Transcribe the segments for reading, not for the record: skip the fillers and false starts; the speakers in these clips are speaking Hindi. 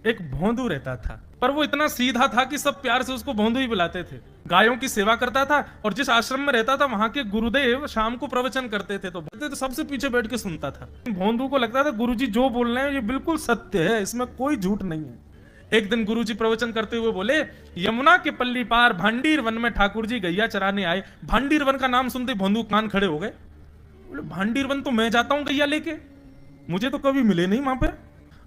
एक भोंदू रहता था, पर वो इतना सीधा था कि सब प्यार से उसको भोंदू ही बुलाते थे। गायों की सेवा करता था और जिस आश्रम में रहता था वहां के गुरुदेव शाम को प्रवचन करते थे तो सबसे पीछे बैठ के सुनता था। भोंदू को लगता था गुरुजी जो बोल रहे हैं ये बिल्कुल सत्य है, इसमें कोई झूठ नहीं है। एक दिन गुरुजी प्रवचन करते हुए बोले, यमुना के पल्ली पार भांडीर वन में ठाकुर जी गैया चराने आए। भांडीर वन का नाम सुनते भोंदू कान खड़े हो गए। बोले भांडीर वन तो मैं जाता हूं गैया लेके, मुझे तो कभी मिले नहीं वहां पे।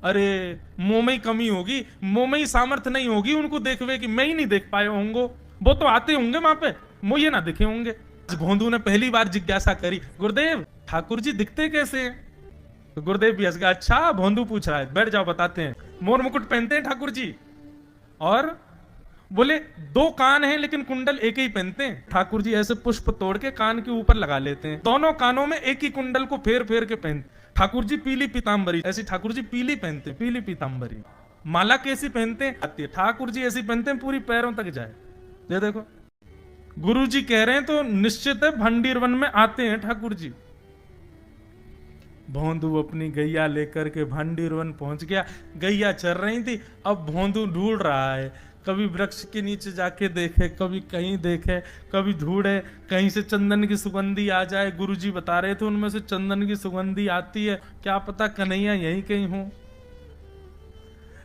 अरे मुंह में ही कमी होगी, मुंह में ही सामर्थ्य नहीं होगी उनको देखवे कि मैं ही नहीं देख पाए होंगे, वो तो आते होंगे वहां पे, मुझे ना दिखे होंगे। भोंदू ने पहली बार जिज्ञासा करी, गुरुदेव ठाकुर जी दिखते कैसे हैं? तो गुरुदेव भी हंस गया, अच्छा भोंदू पूछ रहा है, बैठ जाओ बताते हैं। मोर मुकुट पहनते हैं ठाकुर जी, और बोले दो कान हैं लेकिन कुंडल एक ही पहनते हैं। ठाकुर जी ऐसे पुष्प तोड़ के कान के ऊपर लगा लेते हैं, दोनों कानों में एक ही कुंडल को फेर फेर के पहनते। ठाकुर जी पीली पीतांबरी, ऐसी ठाकुर जी पीली पहनते, पीली पीतांबरी। माला कैसी पहनते हैं? आती है। ठाकुर जी ऐसी पहनते हैं पूरी पैरों तक जाए। ये देखो गुरु जी कह रहे हैं तो निश्चित है भंडीर वन में आते हैं ठाकुर जी। भोंदू अपनी गैया लेकर के भांडीर वन पहुंच गया। गैया चर रही थी, अब भोंदू ढूंढ रहा है, कभी वृक्ष के नीचे जाके देखे, कभी कहीं देखे, कभी ढूंढे कहीं से चंदन की सुगंधी आ जाए। गुरुजी बता रहे थे उनमें से चंदन की सुगंधी आती है, क्या पता कन्हैया यहीं कहीं हो।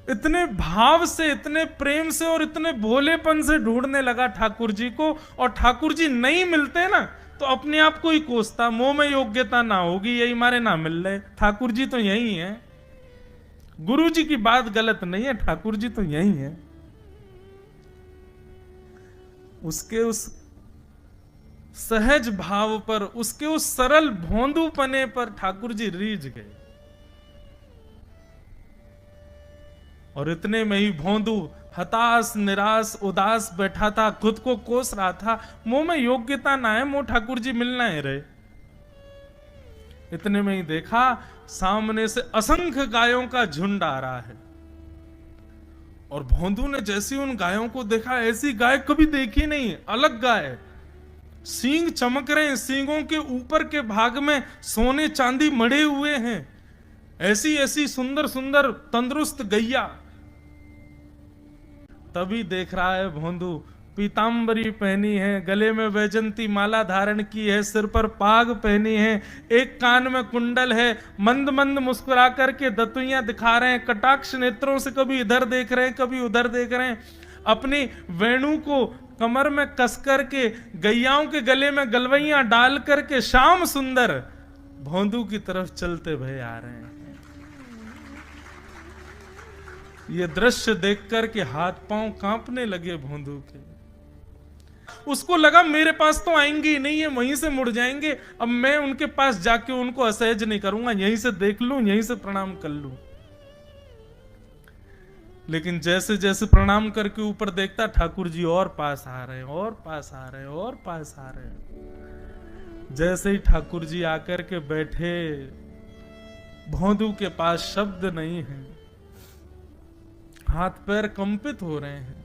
इतने भाव से, इतने प्रेम से और इतने भोलेपन से ढूंढने लगा ठाकुर जी को, और ठाकुर जी नहीं मिलते ना तो अपने आप को ही कोसता, मुंह में योग्यता ना होगी, यही मारे ना मिल रहे, ठाकुर जी तो यही है। गुरु जी की बात गलत नहीं है, ठाकुर जी तो यही है। उसके उस सहज भाव पर, उसके उस सरल भोंदूपने पर ठाकुर जी रीझ गए। और इतने में ही भोंदू हताश निराश उदास बैठा था, खुद को कोस रहा था, मुंह में योग्यता ना है, मुंह ठाकुर जी मिलना है रहे। इतने में ही देखा सामने से असंख्य गायों का झुंड आ रहा है, और भोंदू ने जैसी उन गायों को देखा, ऐसी गाय कभी देखी नहीं, अलग गाय, सींग चमक रहे हैं, सींगों के ऊपर के भाग में सोने चांदी मढ़े हुए हैं, ऐसी ऐसी सुंदर सुंदर तंदुरुस्त गैया। तभी देख रहा है भोंदू, पीतांबरी पहनी है, गले में वैजंती माला धारण की है, सिर पर पाग पहनी है, एक कान में कुंडल है, मंद मंद मुस्कुरा करके दतुइयां दिखा रहे हैं, कटाक्ष नेत्रों से कभी इधर देख रहे हैं कभी उधर देख रहे हैं, अपनी वेणु को कमर में कस करके गैयाओं के गले में गलवैयां डाल करके श्याम सुंदर भोंदू की तरफ चलते भय आ रहे हैं। ये दृश्य देख करके हाथ पांव कांपने लगे भोंदू के। उसको लगा मेरे पास तो आएंगे ही नहीं, है वहीं से मुड़ जाएंगे, अब मैं उनके पास जाके उनको असहज नहीं करूंगा, यहीं से देख लूं, यहीं से प्रणाम कर लूं। लेकिन जैसे जैसे प्रणाम करके ऊपर देखता, ठाकुर जी और पास आ रहे हैं, और पास आ रहे हैं, और पास आ रहे हैं। जैसे ही ठाकुर जी आकर के बैठे, भोंदू के पास शब्द नहीं है, हाथ पैर कंपित हो रहे हैं,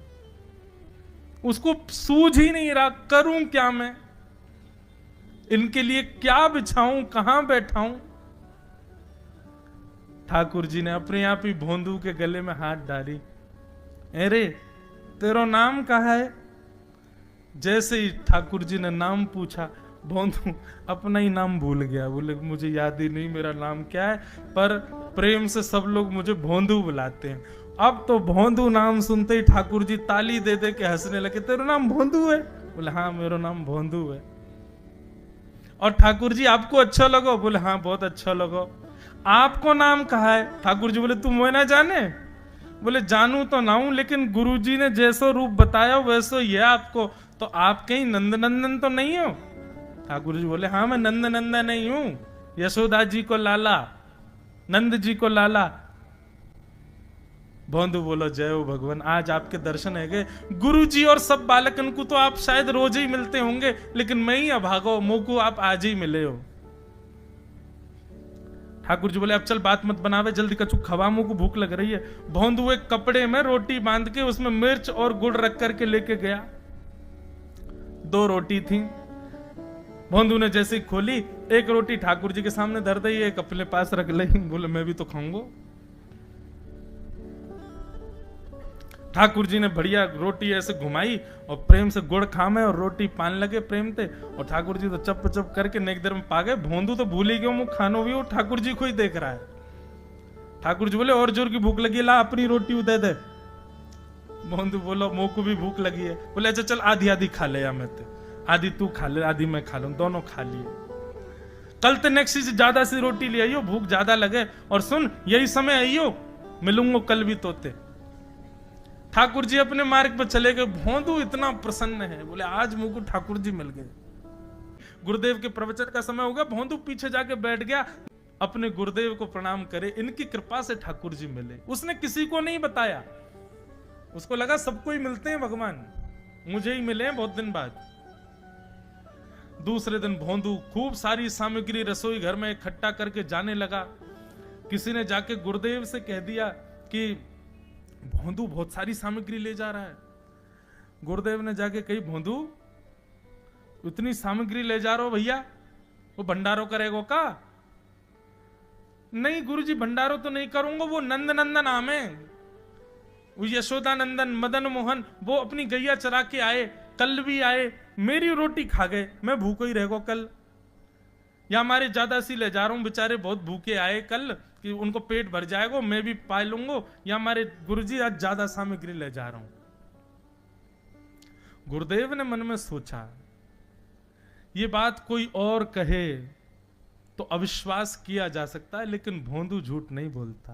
उसको सूझ ही नहीं रहा करूं क्या मैं, इनके लिए क्या बिछाऊं, कहां बैठाऊं। ठाकुर जी ने अपने आप ही भोंदू के गले में हाथ डाली, अरे तेरा नाम कहा है? जैसे ही ठाकुर जी ने नाम पूछा, भोंदू अपना ही नाम भूल गया, बोले मुझे याद ही नहीं मेरा नाम क्या है, पर प्रेम से सब लोग मुझे भोंदू बुलाते हैं। अब तो भोंदू नाम सुनते ही ठाकुर जी ताली दे दे के हंसने लगे, तेरा नाम भोंदू है? बोले हाँ मेरा नाम भोंदू है। और ठाकुर जी आपको अच्छा लगो? बोले हाँ बहुत अच्छा लगो। आपको नाम कहा है? ठाकुर जी बोले तुम वो ना जाने? बोले जानू तो ना हूं, लेकिन गुरु जी ने जैसो रूप बताया वैसो ये आपको, तो आप कहीं नंद नंदन तो नहीं हो? ठाकुर जी बोले हाँ मैं नंद नंदन नहीं हूं, यशोदा जी को लाला, नंद जी को लाला। भोंदू बोलो जय हो भगवान, आज आपके दर्शन है गए। गुरु जी और सब बालकन को तो आप शायद रोज ही मिलते होंगे, लेकिन मैं ही अभागो, मुंह को आप आज ही मिले हो। ठाकुर जी बोले अब चल बात मत बनावे, जल्दी कछु खवा, मुंह को भूख लग रही है। भोंदू एक कपड़े में रोटी बांध के उसमें मिर्च और गुड़ रख करके लेके गया। 2 रोटी थी। भोंदू ने जैसे ही खोली, एक रोटी ठाकुर जी के सामने धर दी, एक अपने पास रख ली। बोले मैं भी तो खाऊंगा। ठाकुर जी ने बढ़िया रोटी ऐसे घुमाई और प्रेम से गुड़ खामे और रोटी पान लगे प्रेम थे, और ठाकुर जी तो चप चप करके नेक देर में पा गए। भोंदू तो भूल ही गयो, मुंह खानो भी वो ठाकुर जी को ही देख रहा है। ठाकुर जी बोले और जोर की भूख लगी, ला अपनी रोटी दे दे। भोंदू बोलो मुंह को भी भूख लगी है। बोले अच्छा चल आधी आधी खा ले, या मैं आधी तू खा ले आधी मैं खा लूं, दोनों खा लिए। कल ते नेक्स्ट से ज्यादा सी रोटी ले आइयो, भूख ज्यादा लगे, और सुन यही समय आइयो, मिलूंगा कल भी तोते। ठाकुर जी अपने मार्ग पर चले गए। भोंदू इतना प्रसन्न है, बोले आज मुझको ठाकुर जी मिल गए। गुरुदेव के प्रवचन का समय हो गया, भोंदू पीछे जाके बैठ गया, अपने गुरुदेव को प्रणाम करे, इनकी कृपा से ठाकुर जी मिले। उसने किसी को नहीं बताया, उसको लगा सबको ही मिलते हैं भगवान, मुझे ही मिले हैं बहुत दिन बाद। दूसरे दिन भोंदू खूब सारी सामग्री रसोई घर में इकट्ठा करके जाने लगा। किसी ने जाके गुरुदेव से कह दिया कि भोंदू बहुत सारी सामग्री ले जा रहा है। गुरुदेव ने जाके कही, भोंदू इतनी सामग्री ले जा रहा हो भैया, वो भंडारो करेगो का? नहीं गुरुजी भंडारो तो नहीं करूंगा, वो नंद नंदन नाम है, वो यशोदा नंदन मदन मोहन, वो अपनी गैया चरा के आए, कल भी आए, मेरी रोटी खा गए, मैं भूखो ही रहेगा कल। या हमारे ज्यादा सी ले जा रहा हूं, बेचारे बहुत भूखे आए कल, कि उनको पेट भर जाएगा, मैं भी पा लूंगा, या हमारे गुरुजी आज ज्यादा सामग्री ले जा रहा हूं। गुरुदेव ने मन में सोचा ये बात कोई और कहे तो अविश्वास किया जा सकता है, लेकिन भोंदू झूठ नहीं बोलता।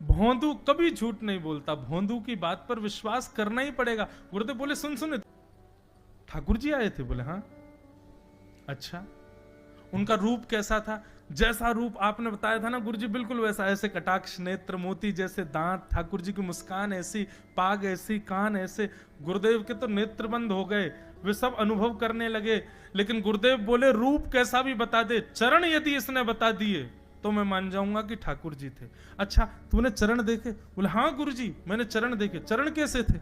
भोंदू कभी झूठ नहीं बोलता, भोंदू की बात पर विश्वास करना ही पड़ेगा। गुरुदेव बोले सुन सुन ठाकुर जी आए थे? बोले हाँ। अच्छा उनका रूप कैसा था? जैसा रूप आपने बताया था ना गुरुजी, बिल्कुल वैसा, ऐसे कटाक्ष नेत्र, मोती जैसे दांत, ठाकुर जी की मुस्कान ऐसी, पाग ऐसी, कान ऐसे। गुरुदेव के तो नेत्र बंद हो गए, वे सब अनुभव करने लगे। लेकिन गुरुदेव बोले रूप कैसा भी बता दे, चरण यदि इसने बता दिए तो मैं मान जाऊंगा कि ठाकुर जी थे। अच्छा तूने चरण देखे? बोले हाँ गुरुजी मैंने चरण देखे। चरण कैसे थे?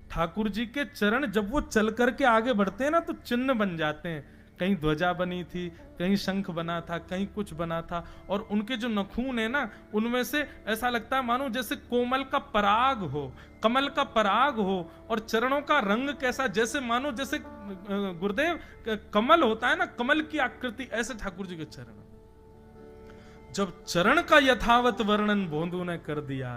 ठाकुर जी के चरण जब वो चल करके आगे बढ़ते हैं ना तो चिन्ह बन जाते हैं। कहीं ध्वजा बनी थी, कहीं शंख बना था, कहीं कुछ बना था, और उनके जो नखून है ना उनमें से ऐसा लगता है मानो जैसे कोमल का पराग हो, कमल का पराग हो। और चरणों का रंग कैसा, जैसे मानो जैसे गुरुदेव कमल होता है ना, कमल की आकृति, ऐसे ठाकुर जी के चरण। जब चरण का यथावत वर्णन भोंदू ने कर दिया,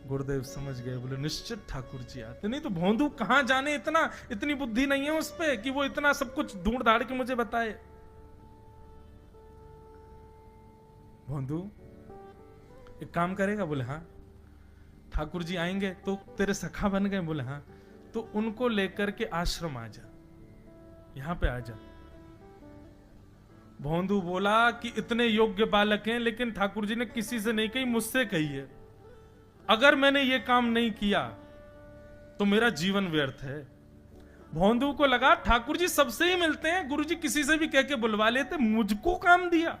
गुरुदेव समझ गए, बोले निश्चित ठाकुर जी आते। नहीं तो भोंदू कहां जाने, इतनी बुद्धि नहीं है उस पे कि वो इतना सब कुछ ढूंढ धाड़ के मुझे बताए। भोंदू एक काम करेगा? बोले हाँ। ठाकुर जी आएंगे तो तेरे सखा बन गए? बोले हाँ। तो उनको लेकर के आश्रम आ जा, यहां पे आ जा। भोंदू बोला कि इतने योग्य बालक हैं, लेकिन ठाकुर जी ने किसी से नहीं कही, मुझसे कही है। अगर मैंने ये काम नहीं किया तो मेरा जीवन व्यर्थ है। भोंदू को लगा ठाकुर जी सबसे ही मिलते हैं, गुरु जी किसी से भी कह के बुलवा लेते, मुझको काम दिया।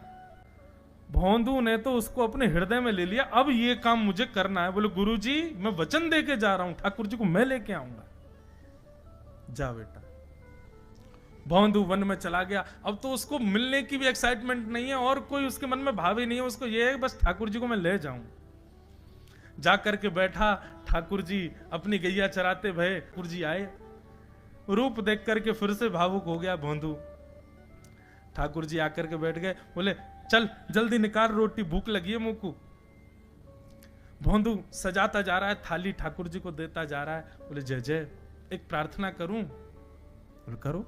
भोंदू ने तो उसको अपने हृदय में ले लिया, अब ये काम मुझे करना है। बोले गुरु जी मैं वचन दे के जा रहा हूं, ठाकुर जी को मैं लेके आऊंगा। जा बेटा। भोंदू वन में चला गया। अब तो उसको मिलने की भी एक्साइटमेंट नहीं है और कोई उसके मन में भाव ही नहीं है, उसको ये है बस ठाकुर जी को मैं ले जाऊं। जाकर के बैठा, ठाकुर जी अपनी गैया चराते भये, ठाकुर जी आए, रूप देख करके फिर से भावुक हो गया भोंदू। ठाकुर जी आकर के बैठ गए, बोले चल जल्दी निकाल रोटी, भूख लगी है मुंह को। भोंदू सजाता जा रहा है थाली, ठाकुर जी को देता जा रहा है। बोले जय जय एक प्रार्थना करूं? बोले करो।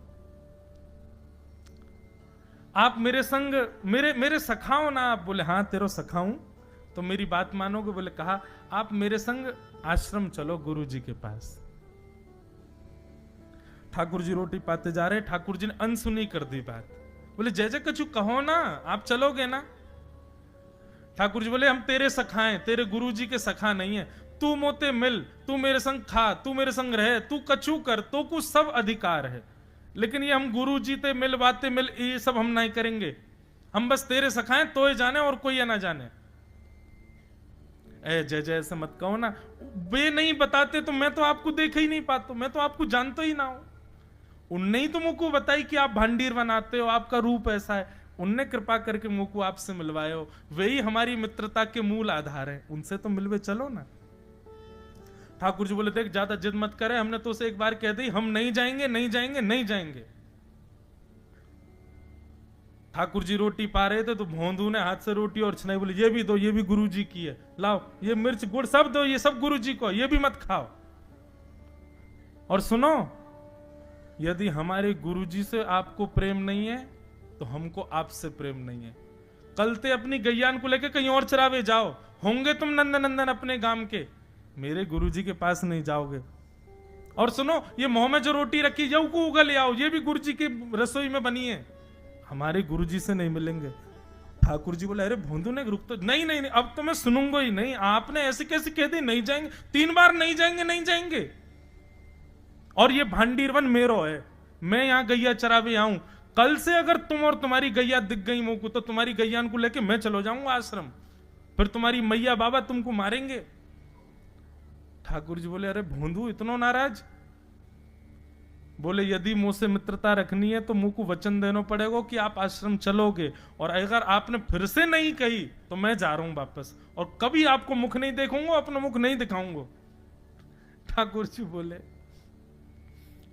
आप मेरे संग मेरे सखाओ ना आप? बोले हाँ तेरो सखाऊं तो मेरी बात मानोगे? बोले कहा आप मेरे संग आश्रम चलो गुरु जी के पास। ठाकुर जी रोटी पाते जा रहे, ठाकुर जी ने अनसुनी कर दी बात। बोले जय जय कछु कहो ना, आप चलोगे ना? ठाकुर जी बोले हम तेरे सखा हैं, तेरे गुरु जी के सखा नहीं है। तू मोते मिल, तू मेरे संग खा, तू मेरे संग रहे, तू कछु कर, तो कुछ सब अधिकार है, लेकिन ये हम गुरु जी ते मिल बातें मिल ये सब हम नहीं करेंगे। हम बस तेरे सखाएं तो ही जाने और कोई ना जाने। ए जय जय ऐसे मत कहो ना, वे नहीं बताते तो मैं तो आपको देख ही नहीं पाता, मैं तो आपको जानता ही ना हूं। उनने ही तो मुझको बताई कि आप भांडीर बनाते हो, आपका रूप ऐसा है। उनने कृपा करके मुंह को आपसे मिलवाए हो, वही हमारी मित्रता के मूल आधार है, उनसे तो मिलवे चलो ना। ठाकुर जी बोले देख ज्यादा जिद मत करे, हमने तो उसे एक बार कह दी हम नहीं जाएंगे नहीं जाएंगे नहीं जाएंगे। ठाकुर जी रोटी पा रहे थे तो भोंदू ने हाथ से रोटी और छनाई बोली ये भी दो, ये भी गुरु जी की है, लाओ ये मिर्च गुड़ सब दो, ये सब गुरु जी को, ये भी मत खाओ। और सुनो, यदि हमारे गुरु जी से आपको प्रेम नहीं है तो हमको आपसे प्रेम नहीं है। कल ते अपनी गैयान को लेकर कहीं और चरावे जाओ, होंगे तुम नंदन अपने गांव के, मेरे गुरु जी के पास नहीं जाओगे। और सुनो, ये मुंह में जो रोटी रखी यू को उगल ले आओ, ये भी गुरु जी की रसोई में बनी है, हमारे गुरु जी से नहीं मिलेंगे। ठाकुर जी बोले अरे भोंदू ने रुक तो, नहीं नहीं नहीं अब तो मैं सुनूंगा ही नहीं, आपने ऐसे कैसे कह दी नहीं जाएंगे, 3 बार नहीं जाएंगे नहीं जाएंगे। और ये भांडीरवन मेरो है, मैं यहां गैया चरावे आऊं, कल से अगर तुम और तुम्हारी गैया दिख गई मुंह को तो तुम्हारी गैयान को लेके मैं चलो जाऊंगा आश्रम, फिर तुम्हारी मैया बाबा तुमको मारेंगे। ठाकुर जी बोले अरे भोंदू इतना नाराज? बोले यदि मुंह से मित्रता रखनी है तो मुंह को वचन देना पड़ेगा कि आप आश्रम चलोगे, और अगर आपने फिर से नहीं कही तो मैं जा रहा हूं वापस, और कभी आपको मुख नहीं देखूंगा, अपना मुख नहीं दिखाऊंगा। ठाकुर जी बोले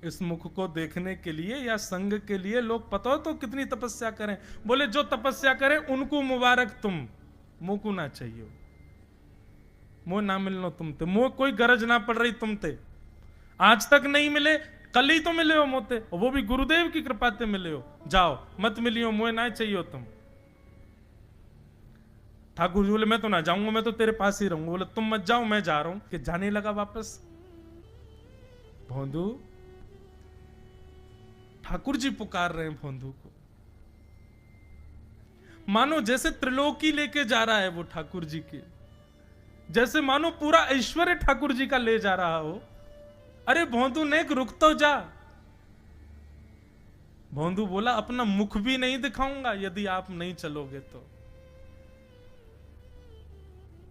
इस मुख को देखने के लिए या संग के लिए लोग पता हो तो कितनी तपस्या करें। बोले जो तपस्या करें उनको मुबारक, तुम मुंह को ना चाहिए, मुंह ना मिलनो तुमते, मुंह कोई गरज ना पड़ रही तुमते, आज तक नहीं मिले कल ही तो मिले हो मोते, वो भी गुरुदेव की कृपा से मिले हो, जाओ मत मिलियो, मुझे ना चाहिए तुम। ठाकुर जी बोले मैं तो ना जाऊंगा, मैं तो तेरे पास ही रहूंगा। बोले तुम मत जाओ मैं जा रहा हूं। कि जाने लगा वापस। भोंदू, ठाकुर जी पुकार रहे हैं भोंदू को, मानो जैसे त्रिलोकी लेके जा रहा है वो ठाकुर जी की, जैसे मानो पूरा ऐश्वर्य ठाकुर जी का ले जा रहा हो। अरे भोंदू ने रुक तो जा। भोंदू बोला अपना मुख भी नहीं दिखाऊंगा यदि आप नहीं चलोगे तो।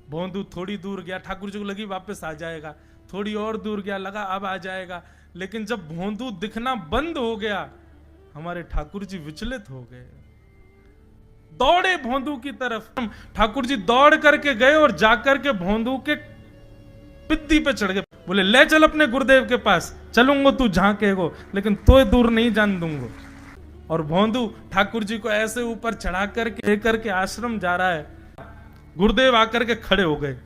भोंदू थोड़ी दूर गया, ठाकुर जी को लगी वापस आ जाएगा, थोड़ी और दूर गया, लगा अब आ जाएगा, लेकिन जब भोंदू दिखना बंद हो गया हमारे ठाकुर जी विचलित हो गए, दौड़े भोंदू की तरफ। ठाकुर जी दौड़ करके गए और जाकर के भोंदू के पित्ती पे चढ़ गए। बोले ले चल अपने गुरुदेव के पास, चलूंगा तू जहां कहेगो, लेकिन तो दूर नहीं जान दूंगा। और भोंदू ठाकुर जी को ऐसे ऊपर चढ़ा करके लेकर के आश्रम जा रहा है। गुरुदेव आकर के खड़े हो गए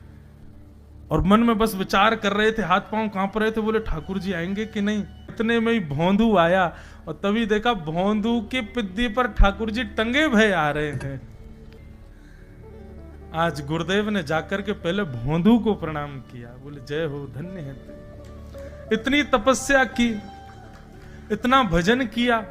और मन में बस विचार कर रहे थे, हाथ पांव कांप रहे थे, बोले ठाकुर जी आएंगे कि नहीं। इतने में ही भोंदू आया और तभी देखा भोंदू के पिद्दी पर ठाकुर जी टंगे भय आ रहे हैं। आज गुरुदेव ने जाकर के पहले भोंदू को प्रणाम किया, बोले जय हो, धन्य है तू। इतनी तपस्या की, इतना भजन किया,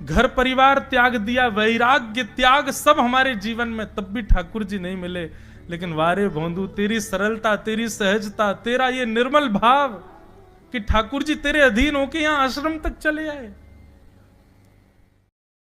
घर परिवार त्याग दिया, वैराग्य त्याग सब हमारे जीवन में, तब भी ठाकुर जी नहीं मिले। लेकिन वारे भोंदू, तेरी सरलता, तेरी सहजता, तेरा ये निर्मल भाव कि ठाकुर जी तेरे अधीन होके यहां आश्रम तक चले आए।